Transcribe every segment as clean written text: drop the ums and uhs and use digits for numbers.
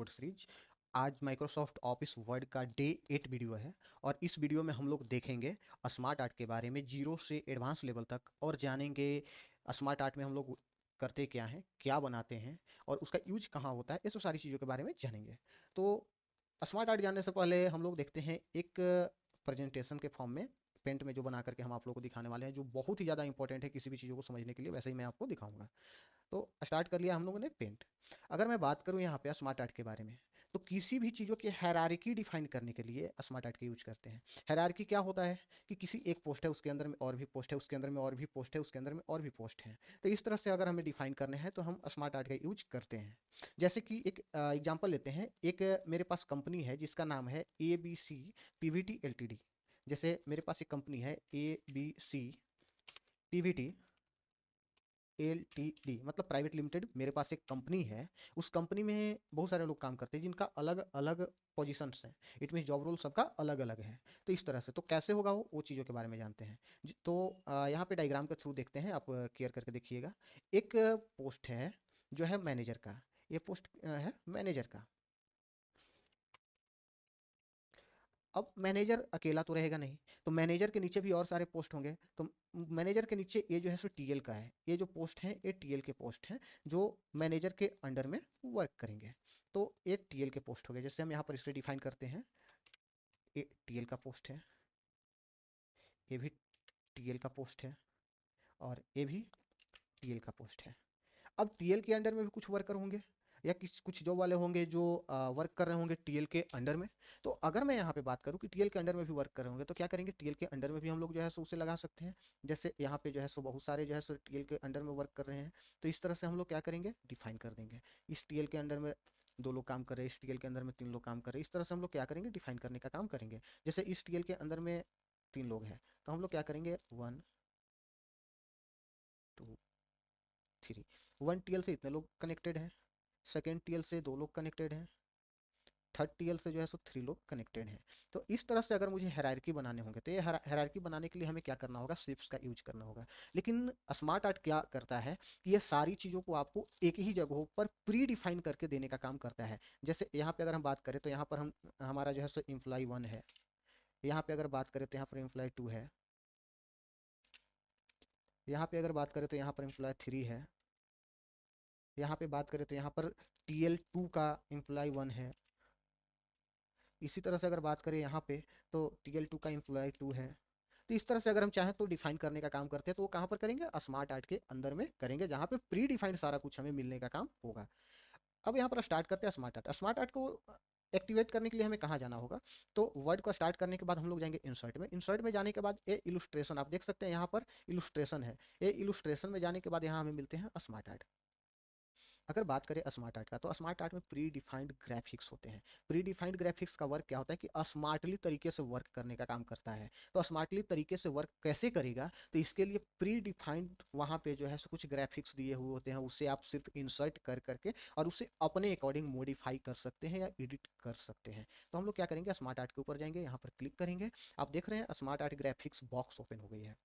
Code series. आज Microsoft office word का day 8 video है और इस वीडियो में हम लोग देखेंगे स्मार्ट आर्ट के बारे में जीरो से एडवांस लेवल तक और जानेंगे स्मार्ट आर्ट में हम लोग करते क्या हैं, क्या बनाते हैं और उसका यूज कहाँ होता है। ये सब सारी चीज़ों के बारे में जानेंगे। तो स्मार्ट आर्ट जानने से पहले हम लोग देखते हैं एक प्रेजेंटेशन के फॉर्म में पेंट में जो बना करके हम आप लोगों को दिखाने वाले हैं, जो बहुत ही ज़्यादा इंपॉर्टेंट है किसी भी चीज़ों को समझने के लिए। वैसे ही मैं आपको दिखाऊंगा। तो स्टार्ट कर लिया हम लोगों ने पेंट। अगर मैं बात करूं यहाँ पे स्मार्ट आर्ट के बारे में, तो किसी भी चीज़ों की हायरार्की डिफाइन करने के लिए स्मार्ट आर्ट का यूज करते हैं। हायरार्की क्या होता है कि किसी एक पोस्ट है, उसके अंदर में और भी पोस्ट है, उसके अंदर में और भी पोस्ट है, उसके अंदर में और भी पोस्ट है। तो इस तरह से अगर हमें डिफाइन करने हैं तो हम स्मार्ट आर्ट का यूज करते हैं। जैसे कि एक एग्जाम्पल लेते हैं। एक मेरे पास कंपनी है जिसका नाम है ABC PVT LTD। जैसे मेरे पास एक कंपनी है ABC PVT LTD, मतलब प्राइवेट लिमिटेड। मेरे पास एक कंपनी है। उस कंपनी में बहुत सारे लोग काम करते हैं जिनका अलग अलग पोजीशंस हैं। इट मीन जॉब रोल सबका अलग अलग है। तो इस तरह से तो कैसे होगा वो चीज़ों के बारे में जानते हैं। तो यहाँ पे डायग्राम के थ्रू देखते हैं। आप केयर करके देखिएगा। एक पोस्ट है जो है मैनेजर का। ये पोस्ट है मैनेजर का। अब मैनेजर अकेला तो रहेगा नहीं, तो मैनेजर के नीचे भी और सारे पोस्ट होंगे। तो मैनेजर के नीचे ये जो है सो टीएल का है। ये जो पोस्ट हैं ये टीएल के पोस्ट हैं जो मैनेजर के अंडर में वर्क करेंगे। तो ये टीएल के पोस्ट हो गए। जैसे हम यहाँ पर इसे डिफाइन करते हैं, ये टीएल का पोस्ट है, ये भी टीएल का पोस्ट है और ये भी टीएल का पोस्ट है। अब टीएल के अंडर में भी कुछ वर्कर होंगे या कुछ जॉब वाले होंगे जो वर्क कर रहे होंगे टीएल के अंडर में। तो अगर मैं यहाँ पे बात करूँ कि टीएल के अंडर में भी वर्क कर रहे होंगे तो क्या करेंगे, टीएल के अंडर में भी हम लोग जो है सो उसे लगा सकते हैं। जैसे यहाँ पे जो है सो बहुत सारे जो है सो टीएल के अंडर में वर्क कर रहे हैं। तो इस तरह से हम लोग क्या करेंगे, डिफाइन कर देंगे। इस टीएल के अंडर में 2 लोग काम कर रहे हैं, इस टीएल के अंदर में 3 लोग काम कर रहे हैं। इस तरह से हम लोग क्या करेंगे, डिफाइन करने का काम करेंगे। जैसे इस टीएल के अंदर में 3 लोग हैं तो हम लोग क्या करेंगे, 1 2 3। 1 टीएल से इतने लोग कनेक्टेड हैं, सेकेंड टीएल से 2 लोग कनेक्टेड हैं, थर्ड टीएल से जो है सो 3 लोग कनेक्टेड हैं। तो इस तरह से अगर मुझे हायरार्की बनाने होंगे तो ये हायरार्की बनाने के लिए हमें क्या करना होगा, शिफ्ट्स का यूज करना होगा। लेकिन स्मार्ट आर्ट क्या करता है कि ये सारी चीज़ों को आपको एक ही जगहों पर प्री डिफाइन करके देने का काम करता है। जैसे यहाँ पे अगर हम बात करें तो यहाँ पर हम हमारा जो है सो एम्प्लॉय 1 है। यहाँ पे अगर बात करें तो यहाँ पर एम्प्लॉय 2 है। यहाँ पे अगर बात करें तो यहाँ पर एम्प्लॉय 3 है। यहाँ पे बात करें तो यहाँ पर TL2 का एम्प्लॉय 1 है। इसी तरह से अगर बात करें यहाँ पे तो TL2 का एम्प्लॉय 2 है। तो इस तरह से अगर हम चाहें तो डिफाइन करने का काम करते हैं तो वो कहाँ पर करेंगे, स्मार्ट आर्ट के अंदर में करेंगे, जहाँ पे प्री डिफाइंड सारा कुछ हमें मिलने का काम होगा। अब यहाँ पर स्टार्ट करते हैं स्मार्ट आर्ट। स्मार्ट आर्ट को एक्टिवेट करने के लिए हमें कहाँ जाना होगा, तो वर्ड को स्टार्ट करने के बाद हम लोग जाएंगे इंसर्ट में। इंसर्ट में जाने के बाद ये इलुस्ट्रेशन आप देख सकते हैं, यहाँ पर इलुस्ट्रेशन है। ये इलुस्ट्रेशन में जाने के बाद यहाँ हमें मिलते हैं स्मार्ट आर्ट। अगर बात करें स्मार्ट आर्ट का तो स्मार्ट आर्ट में प्री डिफाइंड ग्राफिक्स होते हैं। प्री डिफाइंड ग्राफिक्स का वर्क क्या होता है कि स्मार्टली तरीके से वर्क करने का काम करता है। तो स्मार्टली तरीके से वर्क कैसे करेगा, तो इसके लिए प्री डिफाइंड वहाँ पे जो है सो कुछ ग्राफिक्स दिए हुए होते हैं। उससे आप सिर्फ इंसर्ट कर करके और उसे अपने अकॉर्डिंग मॉडिफाई कर सकते हैं या एडिट कर सकते हैं। तो हम लोग क्या करेंगे, स्मार्ट आर्ट के ऊपर जाएंगे, यहाँ पर क्लिक करेंगे। आप देख रहे हैं smart art graphics box open हो गई है।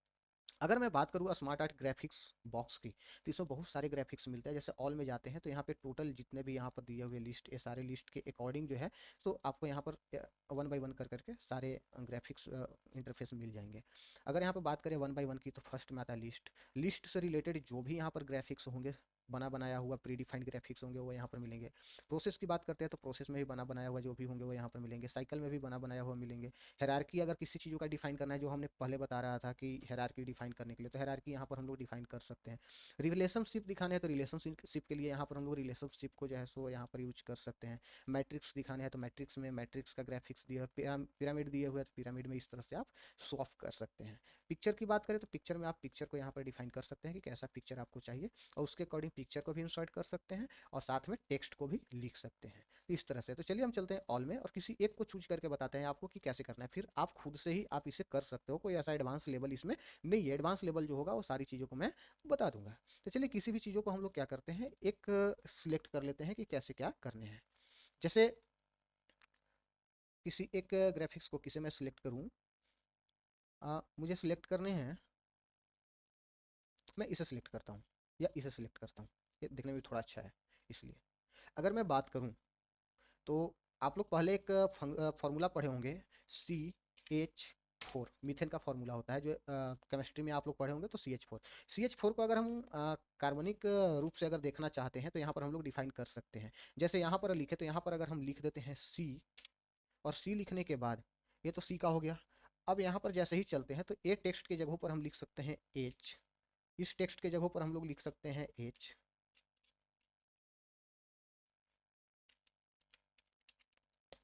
अगर मैं बात करूँ स्मार्ट आर्ट ग्राफिक्स बॉक्स की तो इसमें बहुत सारे ग्राफिक्स मिलते हैं। जैसे ऑल में जाते हैं तो यहाँ पे टोटल जितने भी यहाँ पर दिए हुए लिस्ट, ये सारे लिस्ट के अकॉर्डिंग जो है तो आपको यहाँ पर 1 बाय 1 कर करके सारे ग्राफिक्स इंटरफेस मिल जाएंगे। अगर यहाँ पर बात करें 1 बाय 1 की तो फर्स्ट में आता है लिस्ट। लिस्ट से रिलेटेड जो भी यहाँ पर ग्राफिक्स होंगे, बना बनाया हुआ प्री डिफाइंड ग्राफिक्स होंगे वो यहाँ पर मिलेंगे। प्रोसेस की बात करते हैं तो प्रोसेस में भी बना बनाया हुआ जो भी होंगे वो यहाँ पर मिलेंगे। साइकिल में भी बना बनाया हुआ मिलेंगे। हायरार्की अगर किसी चीज़ों का डिफाइन करना है, जो हमने पहले बता रहा था कि हायरार्की डिफाइन करने के लिए, तो हायरार्की यहाँ पर हम लोग डिफाइन कर सकते हैं। रिलेशनशिप दिखाने हैं तो रिलेशनशिप के लिए यहाँ पर हम लोग रिलेशनशिप को जो है सो यहाँ पर यूज कर सकते हैं। मैट्रिक्स दिखाने हैं तो मैट्रिक्स में मैट्रिक्स का ग्राफिक्स दिया, पिरामिड दिए हुए है तो पिरामिड में इस तरह से आप सॉल्व कर सकते हैं। पिक्चर की बात करें तो पिक्चर में आप पिक्चर को यहाँ पर डिफाइन कर सकते हैं कि कैसा पिक्चर आपको चाहिए और उसके अकॉर्डिंग पिक्चर को भी इंसर्ट कर सकते हैं और साथ में टेक्स्ट को भी लिख सकते हैं। इस तरह से तो चलिए हम चलते हैं ऑल में और किसी एक को चूज करके बताते हैं आपको कि कैसे करना है। फिर आप खुद से ही आप इसे कर सकते हो, कोई ऐसा एडवांस लेवल इसमें नहीं है। एडवांस लेवल जो होगा वो सारी चीज़ों को मैं बता दूंगा। तो चलिए किसी भी चीज़ों को हम लोग क्या करते हैं, एक सिलेक्ट कर लेते हैं कि कैसे क्या करने हैं। जैसे किसी एक ग्राफिक्स को किसे मैं सिलेक्ट करूँ, मुझे सिलेक्ट करने हैं, मैं इसे सिलेक्ट करता हूँ या इसे सिलेक्ट करता हूँ। ये दिखने में थोड़ा अच्छा है इसलिए। अगर मैं बात करूँ तो आप लोग पहले एक फॉर्मूला पढ़े होंगे, CH4 मीथेन का फॉर्मूला होता है, जो केमिस्ट्री में आप लोग पढ़े होंगे। तो CH4 को अगर हम कार्बनिक रूप से अगर देखना चाहते हैं तो यहाँ पर हम लोग डिफाइन कर सकते हैं। जैसे यहाँ पर लिखे तो यहाँ पर अगर हम लिख देते हैं C, और C लिखने के बाद ये तो C का हो गया। अब यहाँ पर जैसे ही चलते हैं तो ए टेक्स्ट के जगहों पर हम लिख सकते हैं H, इस टेक्स्ट के जगहों पर हम लोग लिख सकते हैं H,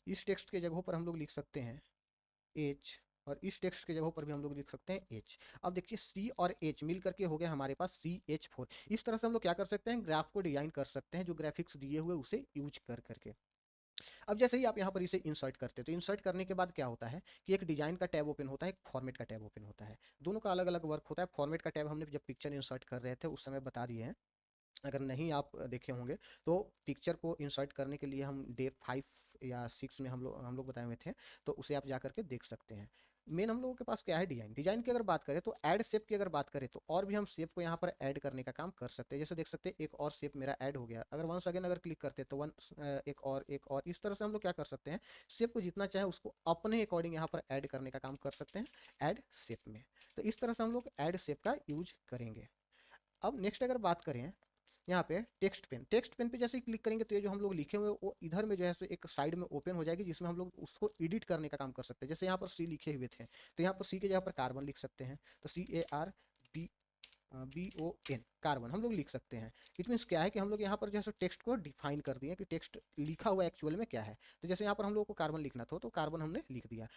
इस टेक्स्ट के जगहों पर हम लोग लिख सकते हैं H, और इस टेक्स्ट के जगहों पर भी हम लोग लिख सकते हैं H। अब देखिए C और H मिल करके हो गया हमारे पास CH4। इस तरह से हम लोग क्या कर सकते हैं, ग्राफ को डिजाइन कर सकते हैं, जो ग्राफिक्स दिए हुए उसे यूज कर करके। अब जैसे ही आप यहाँ पर इसे इंसर्ट करते हैं तो इंसर्ट करने के बाद क्या होता है कि एक डिजाइन का टैब ओपन होता है, एक फॉर्मेट का टैब ओपन होता है। दोनों का अलग अलग वर्क होता है। फॉर्मेट का टैब हमने जब पिक्चर इंसर्ट कर रहे थे उस समय बता दिए हैं, अगर नहीं आप देखे होंगे तो पिक्चर को इंसर्ट करने के लिए हम डे 5 या 6 में हम लोग बताए हुए थे, तो उसे आप जा करके देख सकते हैं। मेन हम लोगों के पास क्या है, डिजाइन की अगर बात करें तो ऐड शेप की अगर बात करें तो और भी हम शेप को यहाँ पर ऐड करने का काम कर सकते हैं। जैसे देख सकते हैं एक और शेप मेरा ऐड हो गया। अगर वंस अगेन अगर क्लिक करते हैं तो एक और इस तरह से हम लोग क्या कर सकते हैं, शेप को जितना चाहे उसको अपने अकॉर्डिंग यहाँ पर ऐड करने का काम कर सकते हैं ऐड शेप में। तो इस तरह से हम लोग ऐड शेप का यूज करेंगे। अब नेक्स्ट अगर बात करें यहाँ पे टेक्स्ट पेन पे जैसे ही क्लिक करेंगे तो ये जो हम लोग लिखे हुए वो इधर में जो है सो एक साइड में ओपन हो जाएगी, जिसमें हम लोग उसको एडिट करने का काम कर सकते हैं। जैसे यहाँ पर सी लिखे हुए थे तो यहाँ पर सी के जगह पर कार्बन लिख सकते हैं, तो CARBON कार्बन हम लोग लिख सकते हैं। इट मीन्स क्या है कि हम लोग यहाँ पर जो है टेक्स्ट को डिफाइन कर दिए कि टेक्स्ट लिखा हुआ एक्चुअल में क्या है। तो जैसे यहाँ पर हम लोग को कार्बन लिखना था तो कार्बन हमने लिख दिया।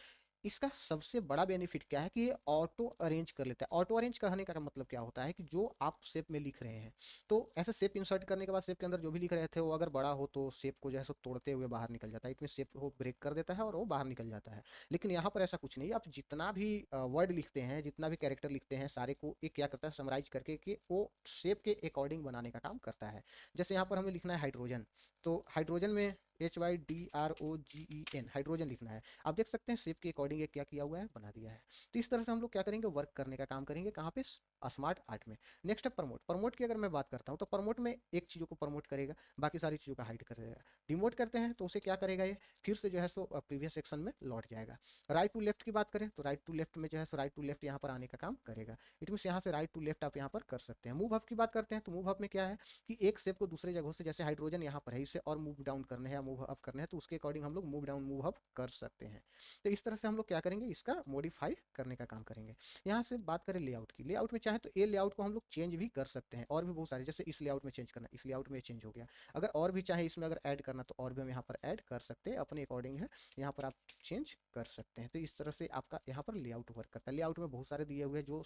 इसका सबसे बड़ा बेनिफिट क्या है कि ये ऑटो अरेंज कर लेता है। ऑटो अरेंज करने का मतलब क्या होता है कि जो आप शेप में लिख रहे हैं, तो ऐसे शेप इंसर्ट करने के बाद शेप के अंदर जो भी लिख रहे थे वो अगर बड़ा हो तो शेप को जो है सो तोड़ते हुए बाहर निकल जाता है, इसमें शेप को ब्रेक कर देता है और वो बाहर निकल जाता है। लेकिन यहाँ पर ऐसा कुछ नहीं है, आप जितना भी वर्ड लिखते हैं, जितना भी कैरेक्टर लिखते हैं, सारे को एक क्या करता है समराइज करके कि वो शेप के अकॉर्डिंग बनाने का काम करता है। जैसे यहाँ पर हमें लिखना है हाइड्रोजन, तो हाइड्रोजन में HYDROGEN हाइड्रोजन लिखना है। आप देख सकते हैं शेप के अकॉर्डिंग क्या किया हुआ है, बना दिया है। तो इस तरह से हम लोग क्या करेंगे, वर्क करने का काम करेंगे कहाँ पे, स्मार्ट आर्ट में। नेक्स्ट है प्रमोट की अगर मैं बात करता हूँ तो प्रमोट में एक चीज़ों को प्रमोट करेगा, बाकी सारी चीज़ों का हाइड करेगा। डिमोट करते हैं तो उसे क्या करेगा, ये फिर से जो है सो प्रीवियस सेक्शन में लौट जाएगा। राइट टू लेफ्ट की बात करें तो राइट टू लेफ्ट में जो है सो राइट टू लेफ्ट यहाँ पर आने का काम करेगा। इट मीन्स यहाँ से राइट टू लेफ्ट आप यहाँ पर कर सकते हैं। मूव अप की बात करते हैं तो मूव अप में क्या है कि एक शेप को दूसरे जगहों से, जैसे हाइड्रोजन यहाँ पर है, इसे और मूव डाउन करने हैं, मूव अप करने हैं, तो उसके अकॉर्डिंग हम लोग मूव डाउन मूव अप कर सकते हैं। तो इस तरह से हम लोग क्या करेंगे, इसका मॉडिफाई करने का काम करेंगे। यहाँ से बात करें लेआउट की, लेआउट में चाहे तो ये लेआउट को हम लोग चेंज भी कर सकते हैं, और भी बहुत सारे, जैसे इस लेआउट में चेंज करना, इस लेआउट में चेंज हो गया। अगर और भी चाहे इसमें अगर ऐड करना तो और भी हम यहाँ पर ऐड कर सकते हैं, अपने अकॉर्डिंग है, यहाँ पर आप चेंज कर सकते हैं। तो इस तरह से आपका यहाँ पर लेआउट वर्क करता है। लेआउट में बहुत सारे दिए हुए हैं जो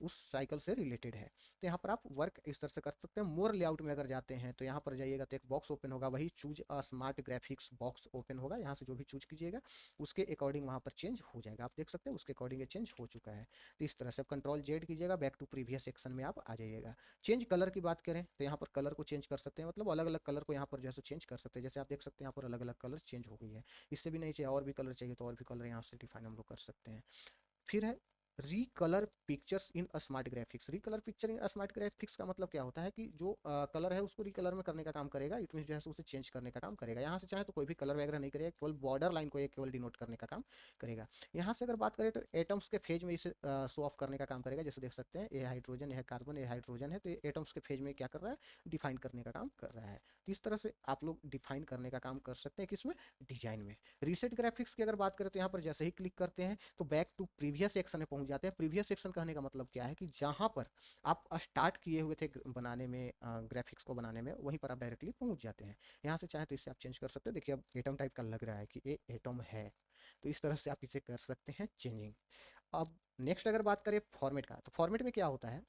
उस साइकिल से रिलेटेड है, तो यहाँ पर आप वर्क इस तरह से कर सकते हैं। मोर लेआउट में अगर जाते हैं तो यहाँ पर जाइएगा तो एक बॉक्स ओपन होगा, वही choose a smart graphics box open होगा। यहाँ से जो भी चूज कीजिएगा उसके अकॉर्डिंग वहाँ पर चेंज हो जाएगा। आप देख सकते हैं उसके अकॉर्डिंग ये चेंज हो चुका है। तो इस तरह से कंट्रोल जेड कीजिएगा, बैक टू प्रीवियस सेक्शन में आप आ जाइएगा। चेंज कलर की बात करें तो यहाँ पर कलर को चेंज कर सकते हैं, मतलब अलग अलग कलर को यहाँ पर जैसे चेंज कर सकते हैं। जैसे आप देख सकते हैं यहाँ पर अलग अलग कलर चेंज हो गई है। इससे भी नहीं चाहिए और भी कलर चाहिए तो और भी कलर यहाँ से डिफाइन हम लोग कर सकते हैं। फिर है रिकलर pictures in smart graphics. रिकलर picture in smart graphics का मतलब क्या होता है कि जो कलर है उसको रिकलर में करने का काम करेगा। इट मीन जो है उसे चेंज करने का काम करेगा। यहाँ से चाहे तो कोई भी कलर वगैरह नहीं करेगा, केवल बॉर्डर लाइन को केवल डिनोट करने का काम करेगा। यहाँ से अगर बात करें तो एटम्स के फेज में इसे शो ऑफ करने का काम करेगा। जैसे देख सकते हैं ये हाइड्रोजन, ये कार्बन, ये हाइड्रोजन है, तो ये एटम्स के फेज में क्या कर रहा है, डिफाइन करने का काम कर रहा है। तो इस तरह से आप लोग डिफाइन करने का काम कर सकते हैं किसमें, डिजाइन में। रीसेट ग्राफिक्स की अगर बात करें तो यहाँ पर जैसे ही क्लिक करते हैं तो बैक टू प्रीवियस सेक्शन में पहुंच जाते हैं। प्रीवियस सेक्शन कहने का मतलब क्या है कि जहां पर आप स्टार्ट किए हुए थे बनाने में, ग्राफिक्स को बनाने में, वहीं पर आप डायरेक्टली पहुंच जाते हैं। यहाँ से चाहे तो इसे आप चेंज कर सकते हैं। देखिए अब एटम टाइप का लग रहा है कि ये एटम है, तो इस तरह से आप इसे कर सकते हैं चेंजिंग। अब नेक्स्ट अगर बात करें फॉर्मेट का, तो फॉर्मेट में क्या होता है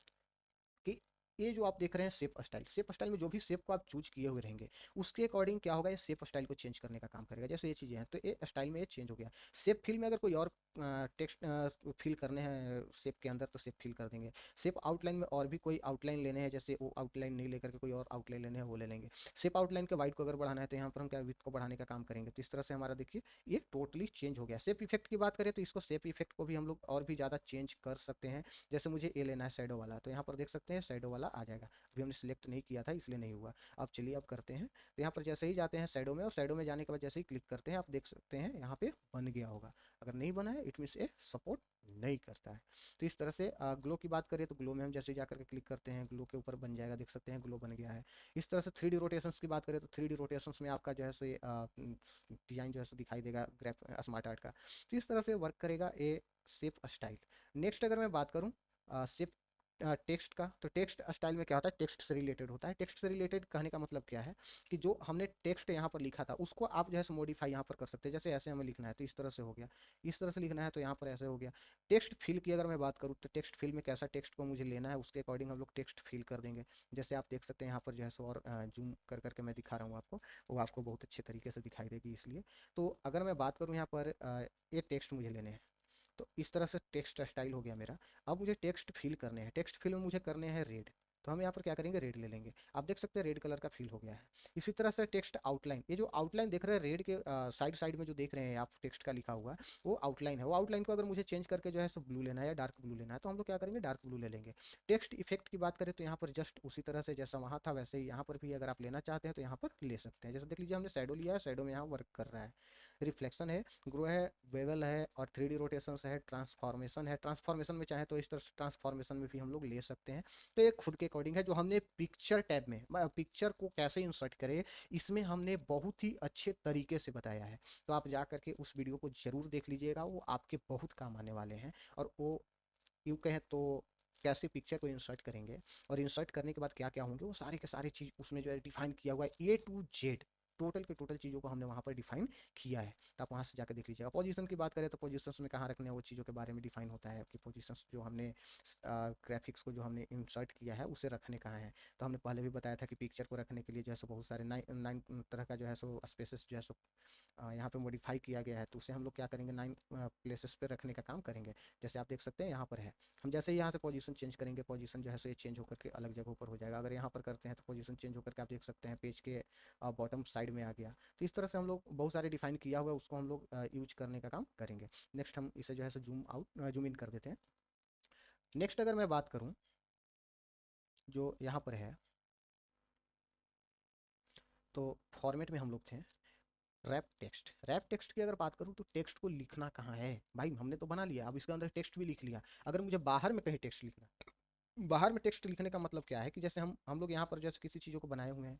कि ये जो आप देख रहे हैं शेप स्टाइल में जो भी शेप को आप चूज किए हुए रहेंगे उसके अकॉर्डिंग क्या होगा, ये शेप स्टाइल को चेंज करने का काम करेगा। जैसे ये चीज़ें हैं तो ये स्टाइल में ये चेंज हो गया। शेप फिल में अगर कोई और टेक्स्ट फिल करने हैं शेप के अंदर तो शेप फिल कर देंगे। शेप आउटलाइन में और भी कोई आउटलाइन लेने हैं, जैसे वो आउटलाइन नहीं लेकर के कोई और आउटलाइन लेने हैं वो ले लेंगे। शेप आउटलाइन के वाइड को अगर बढ़ाना है तो यहाँ पर हम क्या विड्थ को बढ़ाने का काम करेंगे। तो इस तरह से हमारा देखिए ये टोटली चेंज हो गया। शेप इफेक्ट की बात करें तो इसको शेप इफेक्ट को भी हम लोग और भी ज़्यादा चेंज कर सकते हैं। जैसे मुझे ये लेना है शैडो वाला, तो यहाँ पर देख सकते हैं शैडो वाला वाला आ जाएगा। अभी हमने सिलेक्ट नहीं किया था इसलिए नहीं हुआ। अब चलिए अब करते हैं। तो यहाँ पर जैसे ही जाते हैं शैडो में, और शैडो में जाने के बाद जैसे ही क्लिक करते हैं आप देख सकते हैं यहाँ पे बन गया होगा। अगर नहीं बना है इट मीन्स ये सपोर्ट नहीं करता है। तो इस तरह से ग्लो की बात करें तो ग्लो में हम जैसे ही जाकर के क्लिक करते हैं ग्लो के ऊपर बन जाएगा, देख सकते हैं ग्लो बन गया है। इस तरह से 3D रोटेशंस की बात करें तो 3D रोटेशंस में आपका जो है सो डिजाइन जो है सो दिखाई देगा ग्राफ स्मार्ट आर्ट का। तो इस तरह से वर्क करेगा ये शेप स्टाइल। नेक्स्ट अगर मैं बात करूँ शेप टेक्स्ट का, तो टेक्स्ट स्टाइल में क्या होता है, टेक्स्ट से रिलेटेड होता है। टेक्स्ट से रिलेटेड कहने का मतलब क्या है कि जो हमने टेक्स्ट यहाँ पर लिखा था उसको आप जो है मॉडिफाई यहाँ पर कर सकते हैं। जैसे ऐसे हमें लिखना है तो इस तरह से हो गया, इस तरह से लिखना है तो यहाँ पर ऐसे हो गया। टेक्स्ट फिल की अगर मैं बात करूँ तो टेक्स्ट फिल में कैसा टेक्स्ट को मुझे लेना है उसके अकॉर्डिंग हम लोग टेक्स्ट फिल कर देंगे। जैसे आप देख सकते हैं यहाँ पर जो है और जूम कर करके मैं दिखा रहा हूँ आपको, वो आपको बहुत अच्छे तरीके से दिखाई देगी इसलिए। तो अगर मैं बात करूँ यहाँ पर ये टेक्स्ट मुझे लेने हैं, तो इस तरह से टेक्स्ट स्टाइल हो गया मेरा। अब मुझे टेक्स्ट फिल करने हैं, टेक्स्ट फिल में मुझे करने हैं रेड, तो हम यहाँ पर क्या करेंगे रेड ले लेंगे। आप देख सकते हैं रेड कलर का फिल हो गया है। इसी तरह से टेक्स्ट आउटलाइन, ये जो आउटलाइन देख रहे हैं रेड के साइड साइड में जो देख रहे हैं आप टेक्स्ट का लिखा हुआ है वो आउटलाइन है। वो आउटलाइन को अगर मुझे चेंज करके जो है सो ब्लू लेना है या डार्क ब्लू लेना है तो हम लोग क्या करेंगे डार्क ब्लू ले लेंगे। टेक्स्ट इफेक्ट की बात करें तो यहाँ पर जस्ट उसी तरह से जैसा वहाँ था वैसे ही यहाँ पर भी अगर आप लेना चाहते हैं तो यहाँ पर ले सकते हैं। जैसे देख लीजिए हमने शैडो लिया है, शैडो में यहाँ वर्क कर रहा है, रिफ्लेक्शन है, ग्रो है, वेवल है और 3D रोटेशन है, ट्रांसफॉर्मेशन है। ट्रांसफॉर्मेशन में चाहे तो इस तरह से ट्रांसफॉर्मेशन में भी हम लोग ले सकते हैं। तो ये खुद के अकॉर्डिंग है। जो हमने पिक्चर टैब में पिक्चर को कैसे इंसर्ट करें इसमें हमने बहुत ही अच्छे तरीके से बताया है, तो आप जा करके उस वीडियो को जरूर देख लीजिएगा, वो आपके बहुत काम आने वाले हैं। और वो यूँ कहें तो कैसे पिक्चर को इंसर्ट करेंगे और इंसर्ट करने के बाद क्या क्या होंगे वो सारे के सारे चीज़ उसमें जो है डिफाइन किया हुआ है। A to Z टोटल के टोटल चीज़ों को हमने वहाँ पर डिफाइन किया है, तो आप वहाँ से जाकर देख लीजिएगा। पोजीशन की बात करें तो पोजीशंस में कहाँ रखने हैं वो चीज़ों के बारे में डिफाइन होता है कि पोजीशंस जो हमने ग्राफिक्स को जो हमने इंसर्ट किया है उसे रखने कहाँ है। तो हमने पहले भी बताया था कि पिक्चर को रखने के लिए जो है सो बहुत सारे नाइन तरह का जो है सो स्पेसेस जो है सो यहाँ पे मॉडिफाई किया गया है, तो उसे हम लोग क्या करेंगे 9 प्लेसेस पे रखने का काम करेंगे। जैसे आप देख सकते हैं यहाँ पर है, हम जैसे ही यहाँ से पोजीशन चेंज करेंगे पोजीशन जो है सो ये चेंज होकर के अलग जगह पर हो जाएगा। अगर यहाँ पर करते हैं तो पोजीशन चेंज होकर के आप देख सकते हैं पेज के बॉटम साइड में आ गया। तो इस तरह से हम लोग बहुत सारे डिफाइन किया हुआ है उसको हम लोग यूज करने का काम करेंगे। नेक्स्ट हम इसे जो है सो जूम इन कर देते हैं। नेक्स्ट अगर मैं बात करूँ जो यहाँ पर है, तो फॉर्मेट में हम लोग थे रैप टेक्स्ट। रैप टेक्स्ट की अगर बात करूँ तो टेक्स्ट को लिखना कहाँ है भाई, हमने तो बना लिया, अब इसके अंदर टेक्स्ट भी लिख लिया। अगर मुझे बाहर में कहीं टेक्स्ट लिखना है, बाहर में टेक्स्ट लिखने का मतलब क्या है कि जैसे हम लोग यहाँ पर जैसे किसी चीज़ों को बनाए हुए हैं,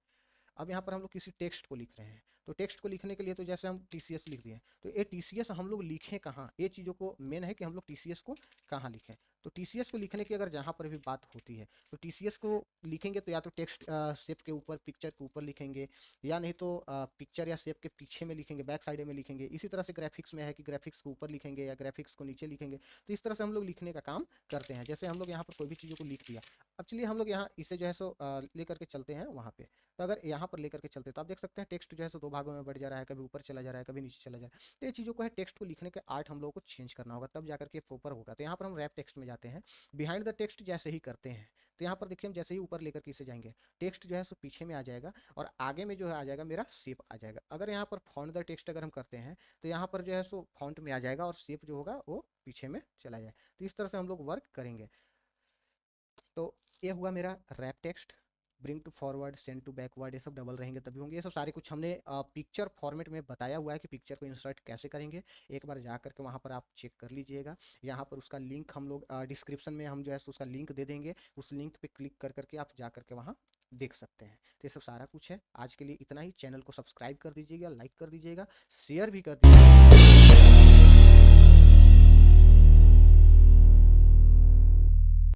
अब यहाँ पर हम लोग किसी टेक्स्ट को लिख रहे हैं, तो टेक्स्ट को लिखने के लिए तो जैसे हम TCS लिख दिए, तो ये TCS हम लोग लिखें कहाँ, ये चीज़ों को मेन है कि हम लोग TCS को कहाँ लिखें। तो TCS को लिखने की अगर जहाँ पर भी बात होती है तो TCS को लिखेंगे तो या तो टेक्स्ट शेप के ऊपर पिक्चर के ऊपर लिखेंगे, या नहीं तो पिक्चर या शेप के पीछे में लिखेंगे, बैक साइड में लिखेंगे। इसी तरह से ग्राफिक्स में है कि ग्राफिक्स के ऊपर लिखेंगे या ग्राफिक्स को नीचे लिखेंगे। तो इस तरह से हम लोग लिखने का काम करते हैं। जैसे हम लोग यहाँ पर कोई भी चीज़ों को लिख दिया, अब चलिए हम लोग यहाँ इसे जो है सो लेकर के चलते हैं वहाँ पे। तो अगर यहाँ पर लेकर के चलते तो आप देख सकते हैं टेक्स्ट जो है सो दो भागों में बढ़ जा रहा है, कभी ऊपर चला जा रहा है कभी नीचे चला जा रहा है। तो ये चीज़ों को है टेक्स्ट को लिखने के आर्ट हम लोगों को चेंज करना होगा तब जाकर के प्रॉपर होगा। तो यहाँ पर हम रैप टेक्स्ट में जाते हैं, बिहाइंड द टेक्स्ट जैसे ही करते हैं तो यहाँ पर देखिए हम जैसे ही ऊपर लेकर के इसे जाएंगे टेक्स्ट जो है सो पीछे में आ जाएगा और आगे में जो है आ जाएगा मेरा शेप आ जाएगा। अगर यहाँ पर फॉन्ट द टेक्स्ट अगर हम करते हैं तो यहाँ पर जो है सो फॉन्ट में आ जाएगा और शेप जो होगा वो पीछे में चला जाए। तो इस तरह से हम लोग वर्क करेंगे। तो ये हुआ मेरा wrap text. Bring to forward, send to backward, ये सब डबल रहेंगे तभी होंगे। ये सब सारे कुछ हमने पिक्चर फॉर्मेट में बताया हुआ है कि पिक्चर को इंसर्ट कैसे करेंगे। एक बार जा करके वहाँ पर आप चेक कर लीजिएगा। यहाँ पर उसका लिंक हम लोग डिस्क्रिप्शन में हम जो है उसका लिंक दे देंगे, उस लिंक पे क्लिक कर करके आप जा करके वहाँ देख सकते हैं। तो ये सब सारा कुछ है। आज के लिए इतना ही। चैनल को सब्सक्राइब कर दीजिएगा, लाइक कर दीजिएगा, शेयर भी कर दीजिएगा।